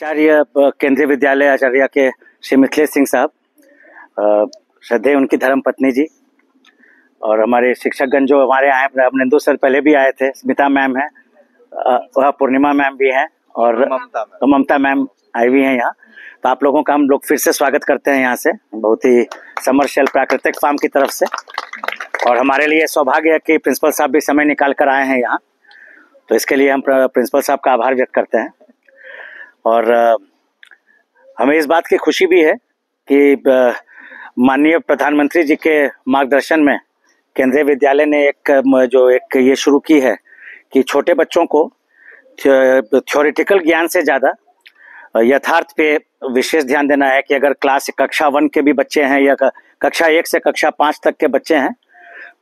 आचार्य केंद्रीय विद्यालय आचार्य के श्री मिथिलेश सिंह साहब, श्रद्धेय उनकी धर्म पत्नी जी, और हमारे शिक्षकगण जो हमारे आए, अवनिंदु सर पहले भी आए थे, स्मिता मैम है, वह पूर्णिमा मैम भी हैं और ममता मैम आई हुई हैं यहाँ। तो आप लोगों का हम लोग फिर से स्वागत करते हैं यहाँ से, बहुत ही समरशेल प्राकृतिक फार्म की तरफ से। और हमारे लिए सौभाग्य है कि प्रिंसिपल साहब भी समय निकाल कर आए हैं यहाँ, तो इसके लिए हम प्रिंसिपल साहब का आभार व्यक्त करते हैं। और हमें इस बात की खुशी भी है कि माननीय प्रधानमंत्री जी के मार्गदर्शन में केंद्रीय विद्यालय ने एक ये शुरू की है कि छोटे बच्चों को थ्योरेटिकल ज्ञान से ज़्यादा यथार्थ पे विशेष ध्यान देना है। कि अगर कक्षा 1 के भी बच्चे हैं या कक्षा 1 से कक्षा 5 तक के बच्चे हैं,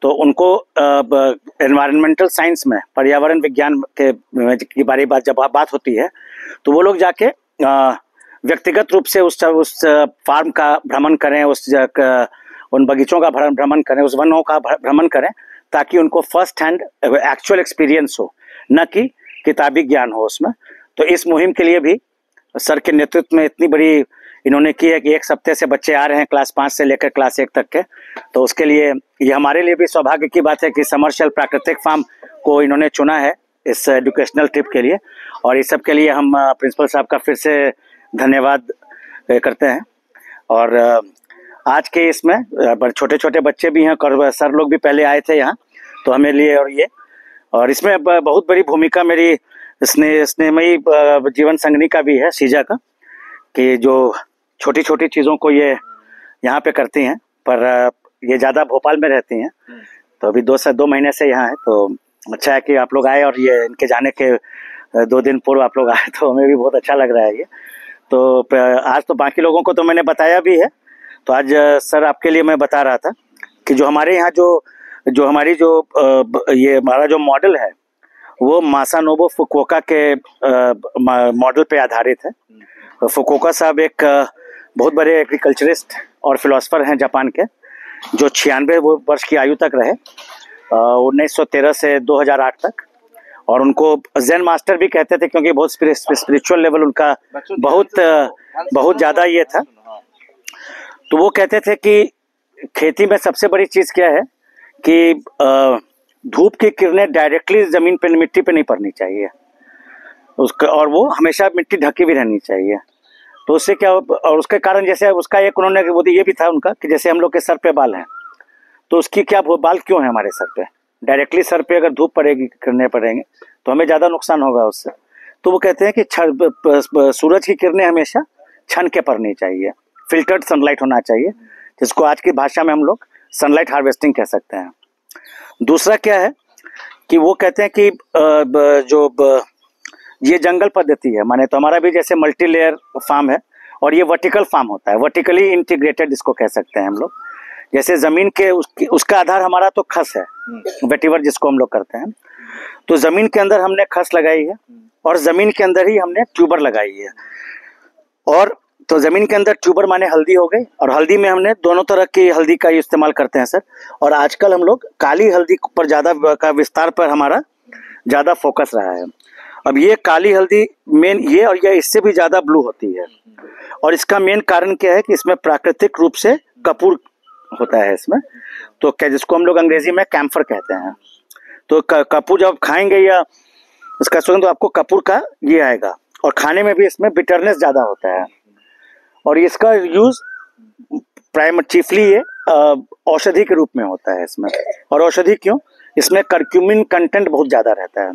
तो उनको एनवायरमेंटल साइंस में, पर्यावरण विज्ञान के बारे में जब बात होती है, तो वो लोग जाके व्यक्तिगत रूप से उस फार्म का भ्रमण करें, उन बगीचों का भ्रमण करें, उस वनों का भ्रमण करें, ताकि उनको फर्स्ट हैंड एक्चुअल एक्सपीरियंस हो, न कि किताबी ज्ञान हो उसमें। तो इस मुहिम के लिए भी सर के नेतृत्व में इतनी बड़ी इन्होंने की है कि 1 हफ्ते से बच्चे आ रहे हैं क्लास 5 से लेकर क्लास 1 तक के। तो उसके लिए ये हमारे लिए भी सौभाग्य की बात है कि समरशेल प्राकृतिक फार्म को इन्होंने चुना है इस एजुकेशनल ट्रिप के लिए। और इस सब के लिए हम प्रिंसिपल साहब का फिर से धन्यवाद करते हैं। और आज के इसमें छोटे छोटे बच्चे भी हैं और सर लोग भी पहले आए थे यहाँ, तो हमें लिए और इसमें बहुत बड़ी भूमिका मेरी स्नेहमयी जीवन संगनी का भी है, शीजा का, कि जो छोटी छोटी चीज़ों को ये यहाँ पे करती हैं। पर ये ज़्यादा भोपाल में रहती हैं, तो अभी 2 महीने से यहाँ है। तो अच्छा है कि आप लोग आए, और ये इनके जाने के 2 दिन पूर्व आप लोग आए, तो हमें भी बहुत अच्छा लग रहा है ये। तो आज तो बाकी लोगों को तो मैंने बताया भी है, तो आज सर आपके लिए मैं बता रहा था कि जो हमारे यहाँ ये हमारा जो मॉडल है, वो मासानोबु फुकुओका के मॉडल पे आधारित है। फुकुओका साहब एक बहुत बड़े एग्रीकल्चरिस्ट और फिलोसफर हैं जापान के, जो 96 वर्ष की आयु तक रहे, 1913 से 2008 तक। और उनको ज़ेन मास्टर भी कहते थे, क्योंकि बहुत स्पिरिचुअल लेवल उनका बहुत ज़्यादा ये था। तो वो कहते थे कि खेती में सबसे बड़ी चीज़ क्या है कि धूप की किरणें डायरेक्टली ज़मीन पे, मिट्टी पे नहीं पड़नी चाहिए और वो हमेशा मिट्टी ढकी भी रहनी चाहिए। तो उससे क्या, और उसके कारण जैसे उसका एक उन्होंने वो ये भी था उनका कि जैसे हम लोग के सर पे बाल हैं, तो उसकी क्या बाल क्यों है हमारे सर पे, डायरेक्टली सर पे अगर धूप पड़ेगी, किरणें पड़ेंगे, तो हमें ज़्यादा नुकसान होगा उससे। तो वो कहते हैं कि सूरज की किरणें हमेशा छन के पड़नी चाहिए, फिल्टर्ड सनलाइट होना चाहिए, जिसको आज की भाषा में हम लोग सनलाइट हार्वेस्टिंग कह सकते हैं। दूसरा क्या है कि वो कहते हैं कि ये जंगल पद्धति है, माने तो हमारा भी जैसे मल्टी लेयर फार्म है, और ये वर्टिकल फार्म होता है, वर्टिकली इंटीग्रेटेड इसको कह सकते हैं हम लोग। जैसे जमीन के उसका आधार हमारा तो खस है, वेटिवर जिसको हम लोग करते हैं। तो जमीन के अंदर हमने खस लगाई है, और जमीन के अंदर ही हमने ट्यूबर लगाई है। और तो जमीन के अंदर ट्यूबर माने हल्दी हो गई, और हल्दी में हमने दोनों तरह की हल्दी का इस्तेमाल करते हैं सर। और आजकल हम लोग काली हल्दी पर ज़्यादा का विस्तार पर हमारा ज़्यादा फोकस रहा है। अब ये काली हल्दी मेन ये, और ये इससे भी ज़्यादा ब्लू होती है। और इसका मेन कारण क्या है कि इसमें प्राकृतिक रूप से कपूर होता है इसमें, तो क्या जिसको हम लोग अंग्रेजी में कैम्फर कहते हैं। तो कपूर जब खाएंगे या इसका सुगंध, तो आपको कपूर का ये आएगा, और खाने में भी इसमें बिटरनेस ज़्यादा होता है। और इसका यूज चीफली ये औषधि के रूप में होता है इसमें। और औषधि क्यों, इसमें करक्यूमिन कंटेंट बहुत ज़्यादा रहता है।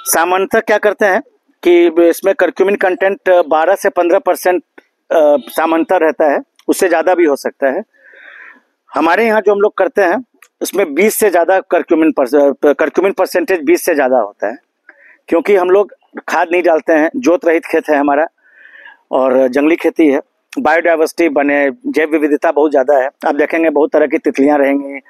सामान्यतः क्या करते हैं कि इसमें करक्यूमिन कंटेंट 12 से 15% सामान्यतः रहता है, उससे ज़्यादा भी हो सकता है। हमारे यहाँ जो हम लोग करते हैं उसमें 20 से ज़्यादा करक्यूमिन परसेंटेज 20 से ज़्यादा होता है, क्योंकि हम लोग खाद नहीं डालते हैं, जोत रहित खेत है हमारा, और जंगली खेती है। बायोडाइवर्सिटी जैव विविधता बहुत ज़्यादा है। आप देखेंगे बहुत तरह की तितलियाँ रहेंगी,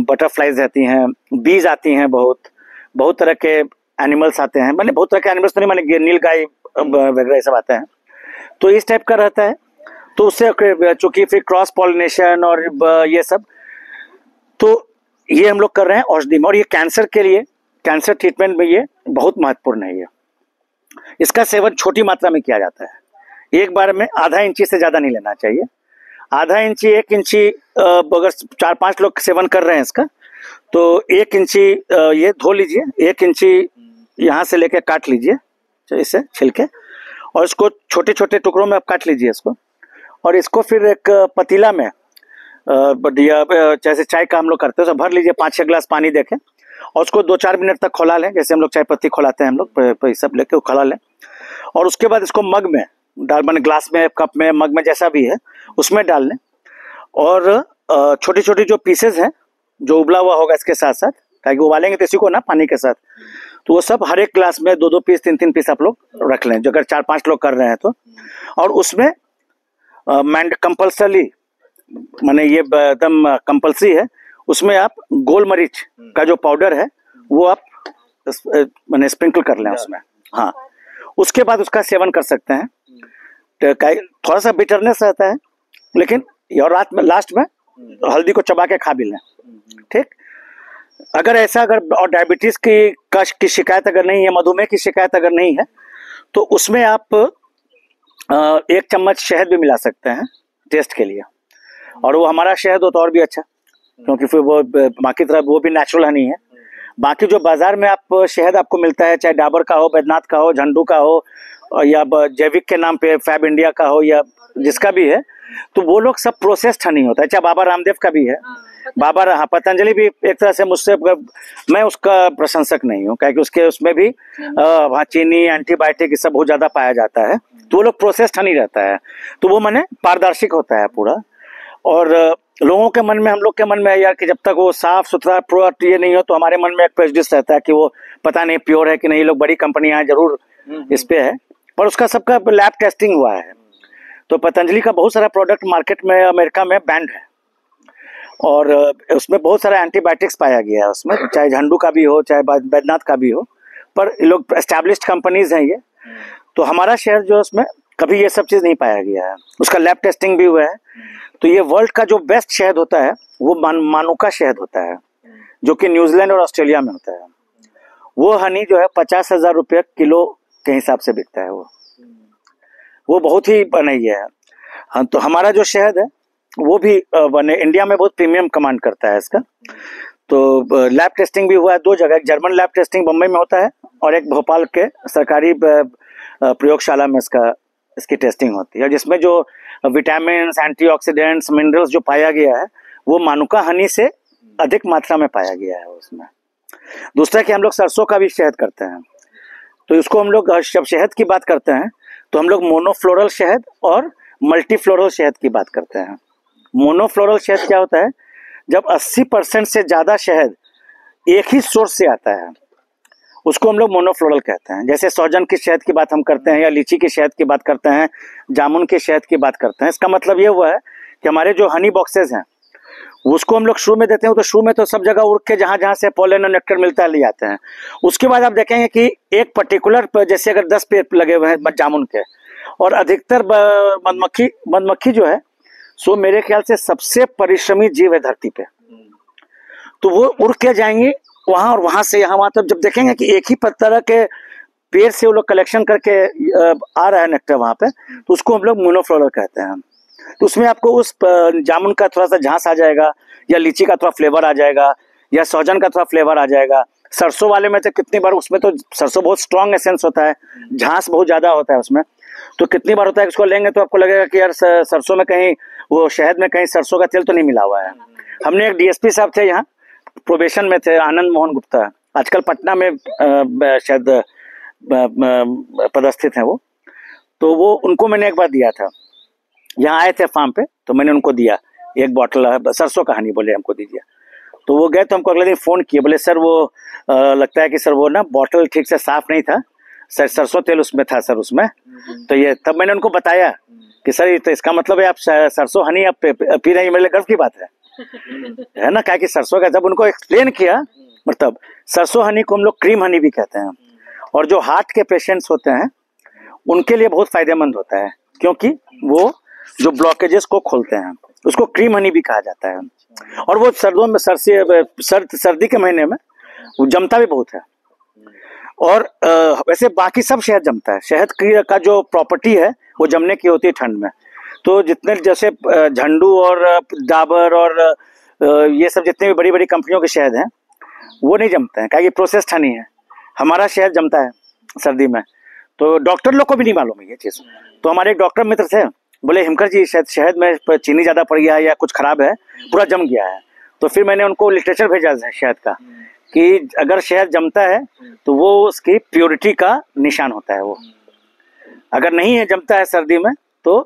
बटरफ्लाइज रहती हैं, बीज आती हैं, बहुत तरह के एनिमल्स आते हैं, माने बहुत तरह के एनिमल्स तो नहीं, माने नीलगाय वगैरह सब आते हैं। तो इस टाइप का रहता है। तो उससे चूँकि फिर क्रॉस पॉलिनेशन और ये सब, तो ये हम लोग कर रहे हैं औषधि में। और ये कैंसर के लिए, कैंसर ट्रीटमेंट में ये बहुत महत्वपूर्ण है ये। इसका सेवन छोटी मात्रा में किया जाता है। एक बार में आधा इंची से ज़्यादा नहीं लेना चाहिए। आधा इंची 1 इंची अगर 4-5 लोग सेवन कर रहे हैं इसका, तो 1 इंची ये धो लीजिए, 1 इंची यहाँ से लेके काट लीजिए इसे छिलके, और इसको छोटे छोटे टुकड़ों में आप काट लीजिए इसको, और इसको फिर एक पतीला में जैसे चाय का हम लोग करते हैं उसमें भर लीजिए 5-6 गिलास पानी देके, और उसको 2-4 मिनट तक खौला लें, जैसे हम लोग चाय पत्ती खौलाते हैं हम लोग सब लेके खौला लें। और उसके बाद इसको मग में डाल, मैंने ग्लास में, कप में, मग में जैसा भी है उसमें डाल लें, और छोटी छोटी जो पीसेज हैं जो उबला हुआ होगा इसके साथ साथ, ताकि उबालेंगे तो इसी को ना पानी के साथ, तो वो सब हर एक ग्लास में 2-2 पीस 3-3 पीस आप लोग रख लें, जो अगर 4-5 लोग कर रहे हैं तो। और उसमें कंपल्सरी, माने ये एकदम कंपल्सरी है, उसमें आप गोल मरीच का जो पाउडर है वो आप माने स्प्रिंकल कर लें उसमें। हाँ, उसके बाद उसका सेवन कर सकते हैं। तो थोड़ा सा बिटरनेस रहता है, लेकिन और रात में लास्ट में हल्दी को चबा के खा भी लें, ठीक। अगर और डायबिटीज की शिकायत अगर नहीं है, मधुमेह की शिकायत अगर नहीं है, तो उसमें आप 1 चम्मच शहद भी मिला सकते हैं टेस्ट के लिए, और वो हमारा शहद हो तो और भी अच्छा, क्योंकि फिर वो बाकी तरह वो भी नेचुरल हनी है। बाकी जो बाजार में आप शहद आपको मिलता है, चाहे डाबर का हो, बैद्यनाथ का हो, झंडू का हो, या जैविक के नाम पे फैब इंडिया का हो, या जिसका भी है, तो वो लोग सब प्रोसेस्ड हनी होता है। चाहे बाबा रामदेव का भी है, पतंजलि भी एक तरह से मुझसे, मैं उसका प्रशंसक नहीं हूँ, क्योंकि उसमें भी वहाँ चीनी, एंटीबायोटिक सब बहुत ज्यादा पाया जाता है, तो वो लोग प्रोसेस्ड हनी रहता है, तो वो माने पारदर्शिक होता है पूरा। और लोगों के मन में, हम लोग के मन में है यार कि जब तक वो साफ सुथरा प्योर ये नहीं हो, तो हमारे मन में एक प्रेजुडिस रहता है कि वो पता नहीं प्योर है कि नहीं। लोग बड़ी कंपनियां जरूर इस पे है, पर उसका सबका लैब टेस्टिंग हुआ है। तो पतंजलि का बहुत सारा प्रोडक्ट मार्केट में अमेरिका में बैंड है, और उसमें बहुत सारा एंटीबायोटिक्स पाया गया है उसमें, चाहे झंडू का भी हो, चाहे बैद्यनाथ का भी हो, पर ये लोग एस्टैब्लिश्ड कंपनीज हैं ये। तो हमारा शहर जो उसमें कभी ये सब चीज़ नहीं पाया गया है, उसका लैब टेस्टिंग भी हुआ है। तो ये वर्ल्ड का जो बेस्ट शहद होता है वो मानुका शहद होता है, जो कि न्यूजीलैंड और ऑस्ट्रेलिया में होता है। वो हनी जो है 50,000 रुपये किलो के हिसाब से बिकता है, वो बहुत ही नहीं है। हाँ, तो हमारा जो शहद है वो भी बने इंडिया में बहुत प्रीमियम कमांड करता है इसका। तो लैब टेस्टिंग भी हुआ है 2 जगह, एक जर्मन लैब टेस्टिंग बम्बई में होता है, और एक भोपाल के सरकारी प्रयोगशाला में इसकी टेस्टिंग होती है, जिसमें जो विटामिन, एंटीऑक्सीडेंट्स, मिनरल्स जो पाया गया है वो मानुका हनी से अधिक मात्रा में पाया गया है उसमें। दूसरा कि हम लोग सरसों का भी शहद करते हैं, तो इसको हम लोग जब शहद की बात करते हैं तो हम लोग मोनोफ्लोरल शहद और मल्टीफ्लोरल शहद की बात करते हैं। मोनोफ्लोरल शहद क्या होता है? जब 80% से ज्यादा शहद एक ही सोर्स से आता है, उसको हम लोग मोनोफ्लोरल कहते हैं। जैसे सहजन की शहद की बात हम करते हैं, या लीची की शहद की बात करते हैं, जामुन की शहद की बात करते हैं। इसका मतलब ये हुआ है कि हमारे जो हनी बॉक्सेस हैं उसको हम लोग शुरू में देते हैं, तो शुरू में तो सब जगह उड़ के जहाँ जहाँ से पोलन और नेक्टर मिलता है ले आते हैं। उसके बाद आप देखेंगे कि एक पर्टिकुलर, जैसे अगर 10 पेड़ लगे हुए हैं जामुन के, और अधिकतर मधुमक्खी जो है सो मेरे ख्याल से सबसे परिश्रमी जीव है धरती पे, तो वो उड़ के जाएंगे वहां, और वहां से यहाँ, तब जब देखेंगे कि एक ही तरह के पेड़ से वो लोग कलेक्शन करके आ रहा है नेक्टर वहां पे, तो उसको हम लोग मोनोफ्लोरल कहते हैं। तो उसमें आपको उस जामुन का थोड़ा सा झांस आ जाएगा, या लीची का थोड़ा फ्लेवर आ जाएगा, या सहजन का थोड़ा फ्लेवर आ जाएगा। सरसों वाले में तो कितनी बार, उसमें तो सरसों बहुत स्ट्रॉन्ग एसेंस होता है, झांस बहुत ज्यादा होता है उसमें, तो कितनी बार होता है उसको लेंगे तो आपको लगेगा कि यार सरसों में कहीं, वो शहद में कहीं सरसों का तेल तो नहीं मिला हुआ है। हमने एक डीएसपी साहब थे यहाँ प्रोबेशन में थे, आनंद मोहन गुप्ता, आजकल पटना में शायद पदस्थित हैं वो, तो वो उनको मैंने एक बार दिया था, यहाँ आए थे फार्म पे, तो मैंने उनको दिया 1 बॉटल सरसों का हनी, बोले हमको दीजिए। तो वो गए, तो हमको अगले दिन फोन किए, बोले सर वो लगता है कि सर वो ना बॉटल ठीक से साफ नहीं था सर, सरसों तेल उसमें था सर उसमें। तो ये तब मैंने उनको बताया कि सर ये तो इसका मतलब है आप सरसों हनी आप पी रहे हैं, मेरे लिए गर्व की बात है ना, क्या कि सरसों का, जब उनको एक्सप्लेन किया, मतलब सरसों हनी को हम लोग क्रीम हनी भी कहते हैं, और जो हार्ट के पेशेंट्स होते हैं उनके लिए बहुत फायदेमंद होता है, क्योंकि वो जो ब्लॉकेजेस को खोलते हैं, उसको क्रीम हनी भी कहा जाता है। और वो सर्दियों में सर्दी के महीने में वो जमता भी बहुत है। और वैसे बाकी सब शहद जमता है। शहद का जो प्रॉपर्टी है वो जमने की होती है ठंड में। तो जितने जैसे झंडू और डाबर और ये सब जितने भी बड़ी बड़ी कंपनियों के शहद हैं वो नहीं जमते हैं, क्योंकि प्रोसेस्ड हनी है। हमारा शहद जमता है सर्दी में। तो डॉक्टर लोग को भी नहीं मालूम है ये चीज़। तो हमारे एक डॉक्टर मित्र थे, बोले हिमकर जी शायद शहद में चीनी ज़्यादा पड़ गया है या कुछ खराब है, पूरा जम गया है। तो फिर मैंने उनको लिटरेचर भेजा है शहद का कि अगर शहद जमता है तो वो उसकी प्योरिटी का निशान होता है। वो अगर नहीं है जमता है सर्दी में तो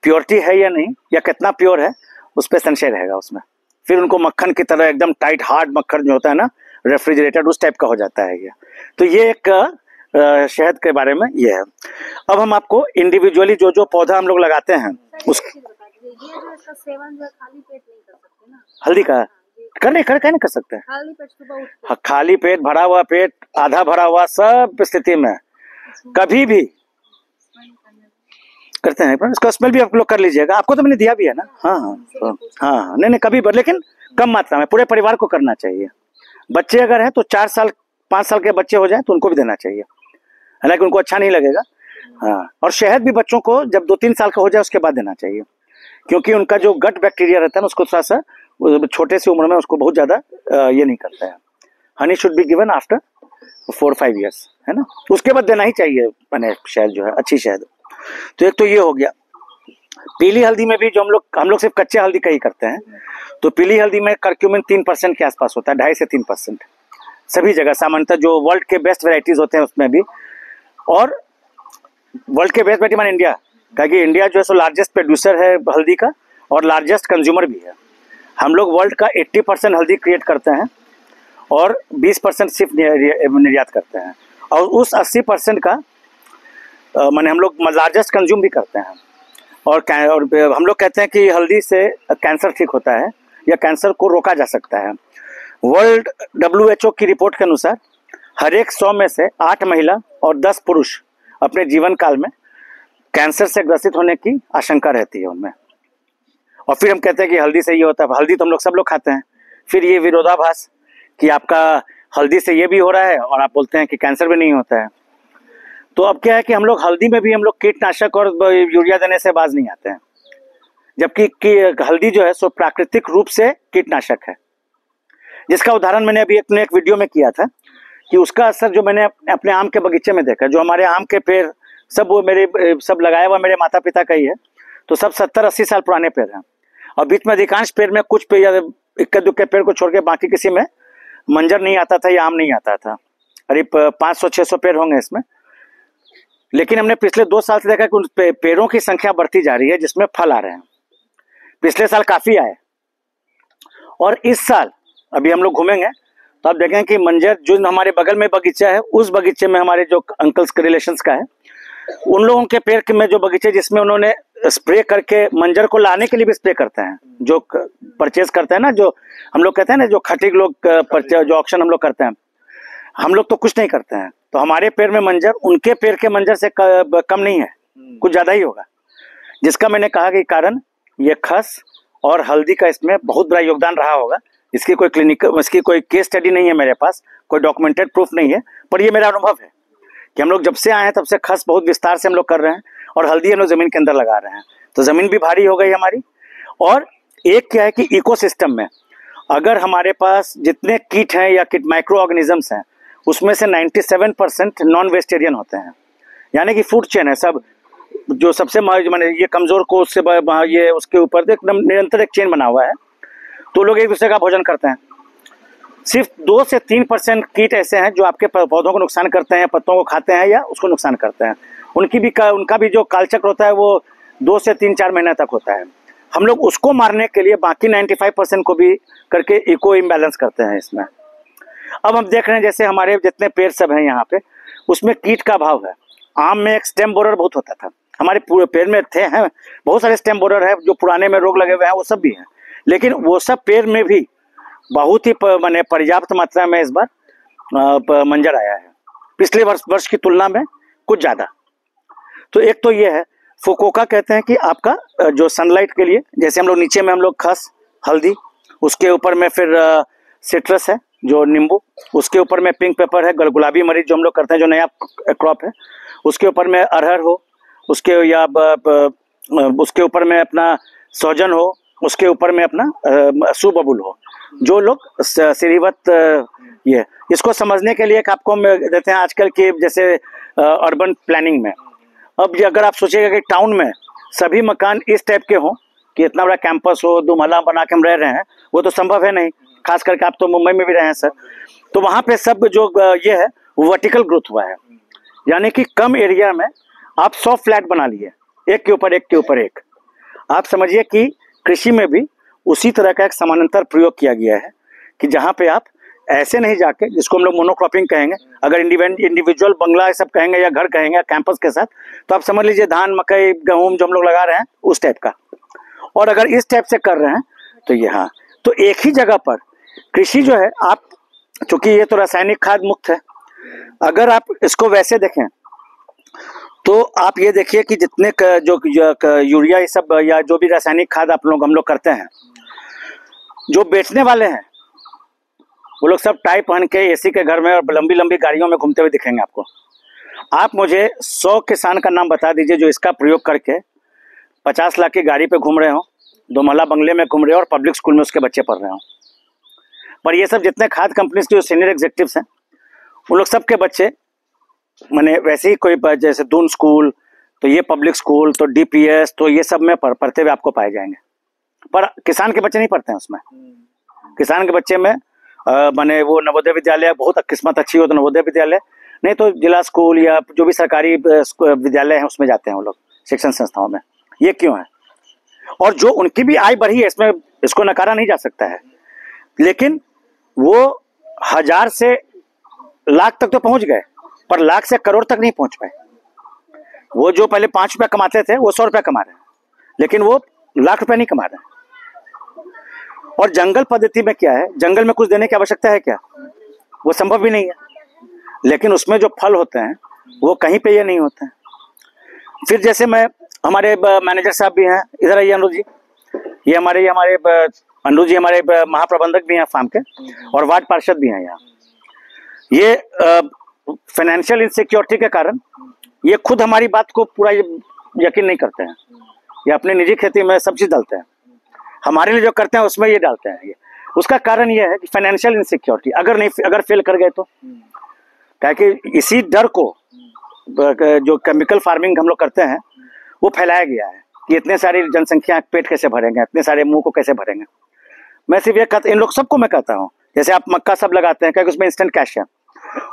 प्योरिटी है या नहीं या कितना प्योर है उस पर संशय रहेगा उसमें। फिर उनको मक्खन की तरह एकदम टाइट हार्ड मक्खन जो होता है ना, रेफ्रिजरेटेड, उस टाइप का हो जाता है ये। तो ये एक शहद के बारे में ये है। अब हम आपको इंडिविजुअली जो जो पौधा हम लोग लगाते हैं उस सेवन जो खाली पेट नहीं कर सकते ना, हल्दी का नहीं कर सकते। खाली पेट सुबह उठ खाली पेट, भरा हुआ पेट, आधा भरा हुआ, सब स्थिति में कभी भी करते हैं। इसका स्मेल भी आप लोग कर लीजिएगा, आपको तो मैंने दिया भी है ना। हाँ, नहीं कभी लेकिन कम मात्रा में, पूरे परिवार को करना चाहिए। बच्चे अगर हैं तो 4 साल 5 साल के बच्चे हो जाए तो उनको भी देना चाहिए, हालांकि उनको अच्छा नहीं लगेगा। हाँ, और शहद भी बच्चों को जब 2-3 साल का हो जाए उसके बाद देना चाहिए, क्योंकि उनका जो गट बैक्टीरिया रहता है ना उसको थोड़ा सा छोटे सी उम्र में उसको बहुत ज़्यादा ये नहीं करता है। Honey should be given after 4-5 years, है ना। उसके बाद देना ही चाहिए मैंने शहद जो है, अच्छी शहद। तो एक तो ये हो गया। पीली हल्दी में भी जो हम लोग सिर्फ कच्चे हल्दी का ही करते हैं। तो पीली हल्दी में करक्यूमिन 3% के आसपास होता है, 2.5 से 3% सभी जगह सामान्यतः, जो वर्ल्ड के बेस्ट वेराइटीज होते हैं उसमें भी। और वर्ल्ड के बेस्ट वेराइटी मान इंडिया, क्योंकि इंडिया जो है सो लार्जेस्ट प्रोड्यूसर है हल्दी का और लार्जेस्ट कंज्यूमर भी है। हम लोग वर्ल्ड का 80% हल्दी क्रिएट करते हैं और 20% सिर्फ निर्यात करते हैं, और उस 80% का माने हम लोग लार्जेस्ट कंज्यूम भी करते हैं। और हम लोग कहते हैं कि हल्दी से कैंसर ठीक होता है या कैंसर को रोका जा सकता है। वर्ल्ड WHO की रिपोर्ट के अनुसार हर एक 100 में से 8 महिला और 10 पुरुष अपने जीवन काल में कैंसर से ग्रसित होने की आशंका रहती है उनमें। और फिर हम कहते हैं कि हल्दी से ये होता है, हल्दी तो हम लोग सब लोग खाते हैं। फिर ये विरोधाभास कि आपका हल्दी से ये भी हो रहा है और आप बोलते हैं कि कैंसर भी नहीं होता है। तो अब क्या है कि हम लोग हल्दी में भी हम लोग कीटनाशक और यूरिया देने से बाज नहीं आते हैं, जबकि हल्दी जो है सो प्राकृतिक रूप से कीटनाशक है, जिसका उदाहरण मैंने अभी एक वीडियो में किया था कि उसका असर जो मैंने अपने आम के बगीचे में देखा। जो हमारे आम के पेड़ सब वो सब लगाया हुआ मेरे माता पिता का ही है, तो सब 70-80 साल पुराने पेड़ हैं। और बीच में अधिकांश पेड़ में कुछ पेड़ या इक्के दुक्के पेड़ को छोड़ के बाकी किसी में मंजर नहीं आता था या आम नहीं आता था। करीब 500-600 पेड़ होंगे इसमें। लेकिन हमने पिछले 2 साल से देखा कि उन पेड़ों की संख्या बढ़ती जा रही है जिसमें फल आ रहे हैं। पिछले साल काफी आए और इस साल अभी हम लोग घूमेंगे तो आप देखेंगे कि मंजर जो हमारे बगल में बगीचा है, उस बगीचे में हमारे जो अंकल्स के रिलेशंस का है, उन लोगों के पेड़ में जो बगीचे जिसमें उन्होंने स्प्रे करके मंजर को लाने के लिए भी स्प्रे करते हैं, जो परचेज करते हैं ना, जो हम लोग कहते हैं ना, जो खटीक लोग जो ऑक्शन हम लोग करते हैं, हम लोग तो कुछ नहीं करते हैं। तो हमारे पेड़ में मंजर उनके पेड़ के मंजर से कम नहीं है, कुछ ज्यादा ही होगा। जिसका मैंने कहा कि कारण ये खस और हल्दी का इसमें बहुत बड़ा योगदान रहा होगा। इसकी कोई केस स्टडी नहीं है मेरे पास, कोई डॉक्यूमेंटेड प्रूफ नहीं है, पर ये मेरा अनुभव है कि हम लोग जब से आए हैं तब से खस बहुत विस्तार से हम लोग कर रहे हैं और हल्दी हम लोग जमीन के अंदर लगा रहे हैं। तो जमीन भी भारी हो गई हमारी। और एक क्या है कि इकोसिस्टम में अगर हमारे पास जितने कीट हैं या कीट माइक्रो ऑर्गेनिजम्स हैं, उसमें से 97% नॉन वेजिटेरियन होते हैं, यानी कि फूड चेन है सब। जो सबसे माने ये कमजोर को उससे ये उसके ऊपर एकदम निरंतर एक चेन बना हुआ है। तो लोग एक दूसरे का भोजन करते हैं। सिर्फ 2 से 3% कीट ऐसे हैं जो आपके पौधों को नुकसान करते हैं, पत्तों को खाते हैं या उसको नुकसान करते हैं। उनका भी जो कालचक्र होता है वो 2 से 3-4 महीने तक होता है। हम लोग उसको मारने के लिए बाकी 95% को भी करके इको इम्बैलेंस करते हैं इसमें। अब हम देख रहे हैं जैसे हमारे जितने पेड़ सब हैं यहाँ पे, उसमें कीट का अभाव है। आम में एक स्टेम बोरर बहुत होता था, हमारे पूरे पेड़ में हैं बहुत सारे स्टेम बोरर है, जो पुराने में रोग लगे हुए हैं वो सब भी हैं। लेकिन वो सब पेड़ में भी बहुत ही माने पर्याप्त मात्रा में इस बार मंजर आया है, पिछले वर्ष की तुलना में कुछ ज्यादा। तो एक तो ये है, फुकोका कहते हैं कि आपका जो सनलाइट के लिए, जैसे हम लोग नीचे में हम लोग खस हल्दी, उसके ऊपर में फिर सिट्रस है जो नींबू, उसके ऊपर में पिंक पेपर है, गुलाबी मरीच जो हम लोग करते हैं, जो नया क्रॉप है, उसके ऊपर में अरहर हो, उसके या उसके ऊपर में अपना सहजन हो, उसके ऊपर में अपना सुबबुल हो, जो लोग सीरीवत ये इसको समझने के लिए एक आपको हम देते हैं आजकल के जैसे अर्बन प्लानिंग में। अब ये अगर आप सोचिएगा कि टाउन में सभी मकान इस टाइप के हों कि इतना बड़ा कैंपस हो, 2 महला बना के हम रह रहे हैं, वो तो संभव है नहीं, खास करके आप तो मुंबई में भी रहे हैं सर। तो वहाँ पे सब जो ये है वो वर्टिकल ग्रोथ हुआ है, यानी कि कम एरिया में आप 100 फ्लैट बना लिए, एक के ऊपर एक के ऊपर एक। आप समझिए कि कृषि में भी उसी तरह का एक समानांतर प्रयोग किया गया है कि जहाँ पे आप ऐसे नहीं जाके, जिसको हम लोग मोनोक्रॉपिंग कहेंगे, अगर इंडिविजुअल बंगला सब कहेंगे या घर कहेंगे कैंपस के साथ, तो आप समझ लीजिए धान, मकई, गेहूं जो हम लोग लगा रहे हैं उस टाइप का। और अगर इस टाइप से कर रहे हैं तो ये हाँ, तो एक ही जगह पर कृषि जो है, आप चूंकि ये तो रासायनिक खाद मुक्त है, अगर आप इसको वैसे देखें तो आप ये देखिए कि जितने जो यूरिया ये सब या जो भी रासायनिक खाद हम लोग करते हैं, जो बेचने वाले हैं वो लोग सब टाई पहन के एसी के घर में और लंबी लंबी गाड़ियों में घूमते हुए दिखेंगे आपको। आप मुझे 100 किसान का नाम बता दीजिए जो इसका प्रयोग करके 50 लाख की गाड़ी पे घूम रहे हो, 2 महला बंगले में घूम रहे हो और पब्लिक स्कूल में उसके बच्चे पढ़ रहे हो। पर ये सब जितने खाद कंपनीज के जो सीनियर एग्जीक्यूटिव्स हैं, उन लोग सबके बच्चे मैंने वैसे ही कोई जैसे दून स्कूल, तो ये पब्लिक स्कूल, तो DPS, तो ये सब में पढ़ते हुए आपको पाए जाएंगे। पर किसान के बच्चे नहीं पढ़ते हैं उसमें। किसान के बच्चे में माने वो नवोदय विद्यालय, बहुत किस्मत अच्छी हो तो नवोदय विद्यालय, नहीं तो जिला स्कूल या जो भी सरकारी विद्यालय है उसमें जाते हैं वो लोग, शिक्षण संस्थाओं में। ये क्यों है? और जो उनकी भी आय बढ़ी है, इसमें इसको नकारा नहीं जा सकता है, लेकिन वो 1000 से लाख तक तो पहुंच गए, पर लाख से करोड़ तक नहीं पहुंच पाए। वो जो पहले 5 रुपया कमाते थे वो 100 रुपया कमा रहे हैं, लेकिन वो लाख रुपया नहीं कमा रहे हैं। और जंगल पद्धति में क्या है, जंगल में कुछ देने की आवश्यकता है क्या? वो संभव भी नहीं है, लेकिन उसमें जो फल होते हैं वो कहीं पे ये नहीं होते हैं। फिर जैसे हमारे मैनेजर साहब भी हैं, इधर आइए अनुज जी, ये हमारे अनुज जी हमारे महाप्रबंधक भी हैं फार्म के, और वार्ड पार्षद भी हैं यहाँ। ये फाइनेंशियल इनसिक्योरिटी के कारण ये खुद हमारी बात को पूरा यकीन नहीं करते हैं, ये अपनी निजी खेती में सब चीज डालते हैं, हमारे लिए जो करते हैं उसमें ये डालते हैं। ये उसका कारण ये है कि फाइनेंशियल इनसिक्योरिटी, अगर फेल कर गए तो क्या कि इसी डर को जो केमिकल फार्मिंग हम लोग करते हैं वो फैलाया गया है कि इतने सारी जनसंख्या पेट कैसे भरेंगे, इतने सारे मुंह को कैसे भरेंगे। मैं सिर्फ ये कहता, इन लोग सबको मैं कहता हूँ, जैसे आप मक्का सब लगाते हैं क्योंकि उसमें इंस्टेंट कैश है,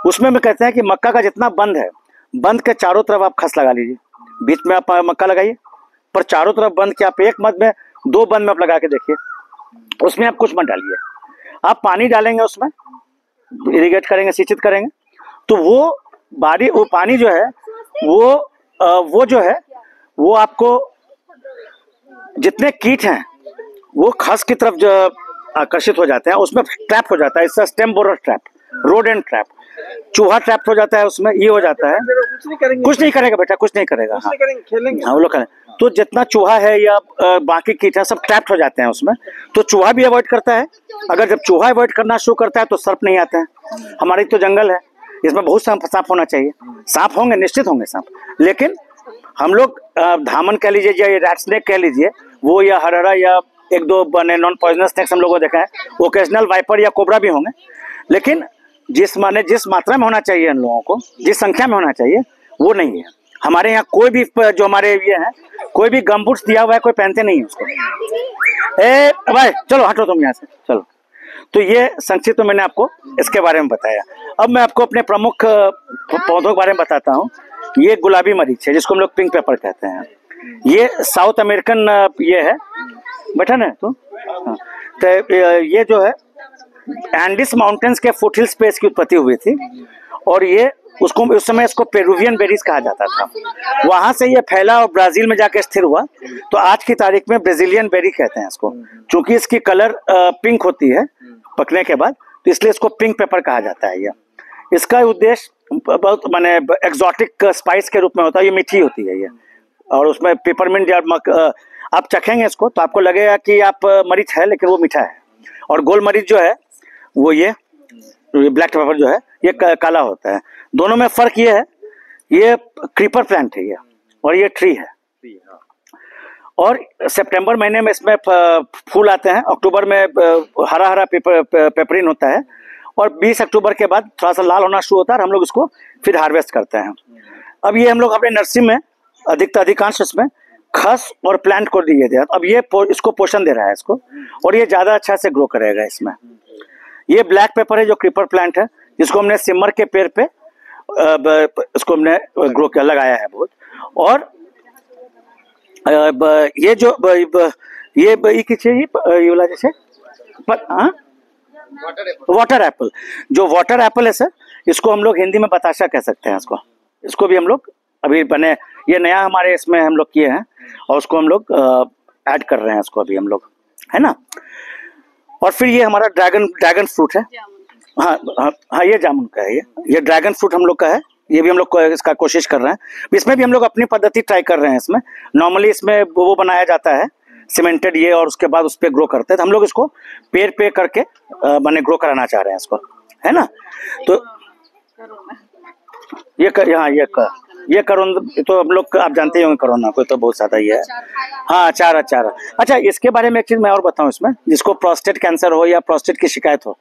उसमें मैं कहते हैं कि मक्का का जितना बंद है, बंद के चारों तरफ आप खस लगा लीजिए, बीच में आप मक्का लगाइए, पर चारों तरफ बंद के आप एक मत में 2 बंद में आप लगा के देखिए, उसमें आप कुछ मत डालिए, आप पानी डालेंगे उसमें, इरिगेट करेंगे, सिंचित करेंगे, तो वो पानी जो है वो जो है वो आपको जितने कीट हैं वो खस की तरफ जो आकर्षित हो जाते हैं, उसमें ट्रैप हो जाता है, इससे stem borer trap, rodent trap, चूहा ट्रैप हो जाता है, उसमें ये हो जाता है। कुछ नहीं करेगा बेटा, कुछ नहीं करेगा, हाँ वो लोग करें। तो जितना चूहा है या बाकी कीट है सब ट्रैप्ड हो जाते हैं उसमें, तो चूहा भी अवॉइड करता है। अगर जब चूहा अवॉइड करना शुरू करता है तो सर्प नहीं आते हैं। हमारी तो जंगल है, इसमें बहुत सांप होना चाहिए, सांप होंगे, निश्चित होंगे सांप, लेकिन हम लोग धामन कह लीजिए या रैट स्नेक कह लीजिए, वो या हरहरा या 1-2 बने नॉन पॉइजनस स्नेक्स हम लोगों ने देखा है, ओकेजनल वाइपर या कोबरा भी होंगे, लेकिन जिस मात्रा में होना चाहिए इन लोगों को, जिस संख्या में होना चाहिए वो नहीं है। हमारे यहाँ कोई भी जो हमारे ये है, कोई भी गमबूट्स दिया हुआ है, कोई पहनते नहीं है उसको। भाई चलो हटो तुम यहाँ से, चलो। तो ये संक्षिप्त में मैंने आपको इसके बारे में बताया। अब मैं आपको अपने प्रमुख पौधों के बारे में बताता हूँ। ये गुलाबी मरीच है जिसको हम लोग पिंक पेपर कहते हैं। ये साउथ अमेरिकन ये है, बैठा ना तो ये जो है एंडीज माउंटेन्स के फुटहिल स्पेस की उत्पत्ति हुई थी, और ये उसको उस समय इसको पेरुवियन बेरीज कहा जाता था। वहां से ये फैला और ब्राजील में जाके स्थिर हुआ, तो आज की तारीख में ब्राजीलियन बेरी कहते हैं इसको, क्योंकि इसकी कलर पिंक होती है पकने के बाद, तो इसलिए इसको पिंक पेपर कहा जाता है। ये इसका उद्देश्य बहुत माने एक्सोटिक स्पाइस के रूप में होता है, ये मीठी होती है ये, और उसमें पेपरमिंट या आप चखेंगे इसको तो आपको लगेगा कि आप मरीच है, लेकिन वो मीठा है। और गोल मरीच जो है वो ये ब्लैक पेपर जो है ये काला होता है। दोनों में फर्क ये है, ये क्रीपर प्लांट है ये, और ये ट्री है। और सितंबर महीने में इसमें फूल आते हैं, अक्टूबर में हरा हरा पेपरिन होता है, और 20 अक्टूबर के बाद थोड़ा सा लाल होना शुरू होता है, और हम लोग इसको फिर हार्वेस्ट करते हैं। अब ये हम लोग अपने नर्सरी में अधिकांश इसमें खस और प्लांट को दिए थे। अब ये इसको पोषण दे रहा है इसको, और ये ज़्यादा अच्छा से ग्रो करेगा इसमें। ये ब्लैक पेपर है जो क्रीपर प्लांट है, जिसको हमने सिमर के पेड़ पे इसको हमने ग्रो किया, लगाया है बहुत। और ये जो ये वाला जैसे वाटर एप्पल, जो वाटर एप्पल है सर, इसको हम लोग हिंदी में बताशा कह सकते हैं इसको भी हम लोग अभी बने, ये नया हमारे इसमें हम लोग किए हैं, और उसको हम लोग ऐड कर रहे हैं इसको अभी हम लोग, है ना। और फिर ये हमारा ड्रैगन फ्रूट है। हाँ, ये जामुन का है। ये ड्रैगन फ्रूट हम लोग का है, ये भी हम लोग इसका कोशिश कर रहे हैं। इसमें भी हम लोग अपनी पद्धति ट्राई कर रहे हैं। इसमें नॉर्मली इसमें वो बनाया जाता है सीमेंटेड ये, और उसके बाद उस पर ग्रो करते हैं। तो हम लोग इसको पेड़ पे करके बने ग्रो कराना चाह रहे हैं इसको, है ना। तो ये करोंद तो हम लोग आप जानते ही होंगे, कोरोना को तो बहुत ज्यादा ही है। हाँ, अचार। अच्छा, इसके बारे में एक चीज मैं और बताऊं, इसमें जिसको प्रोस्टेट कैंसर हो या प्रोस्टेट की शिकायत हो,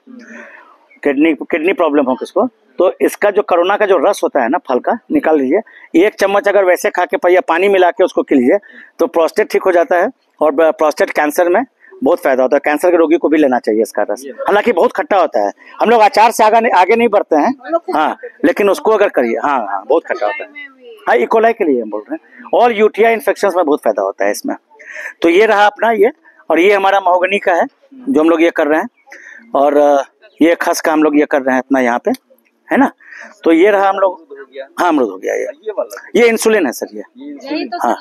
किडनी प्रॉब्लम हो किसको, तो इसका जो कोरोना का जो रस होता है ना, फल का निकाल लीजिए। 1 चम्मच अगर वैसे खा के या पानी मिला के उसको पी लीजिए तो प्रोस्टेट ठीक हो जाता है, और प्रोस्टेट कैंसर में बहुत फायदा होता है। कैंसर के रोगी को भी लेना चाहिए इसका रस। हालांकि बहुत खट्टा होता है, हम लोग अचार से आगे नहीं बढ़ते हैं, हाँ, लेकिन उसको अगर करिए, हाँ, बहुत खट्टा होता है। हाँ, इकोलाई के लिए हम बोल रहे हैं, और यूटीआई इन्फेक्शन में बहुत फायदा होता है इसमें। तो ये रहा अपना ये, और ये हमारा महोगनी का है जो हम लोग ये कर रहे हैं, और ये खस का हम लोग ये कर रहे हैं अपना यहाँ पे, है ना। तो ये रहा हम लोग, हाँ, अमरूद हो गया। ये इंसुलिन है सर, ये तो हाँ,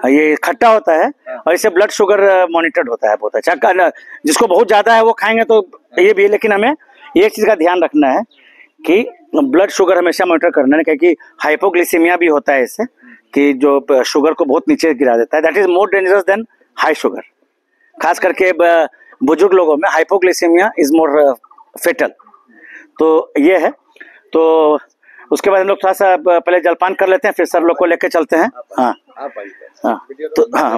ये खट्टा होता है, और इससे ब्लड शुगर मॉनिटर्ड होता है बहुत अच्छा। जिसको बहुत ज्यादा है वो खाएंगे तो ये भी, लेकिन हमें एक चीज का ध्यान रखना है कि ब्लड शुगर हमेशा मॉनिटर करना है, क्योंकि हाइपोग्लिसीमिया भी होता है इससे, कि जो शुगर को बहुत नीचे गिरा देता है। That is more dangerous than high sugar. खास करके बुजुर्ग लोगों में हाइपोग्लिसीमिया इज मोर फेटल। तो ये है। तो उसके बाद हम लोग थोड़ा सा पहले जलपान कर लेते हैं, फिर सर लोग को लेके चलते हैं। हाँ, तो हाँ।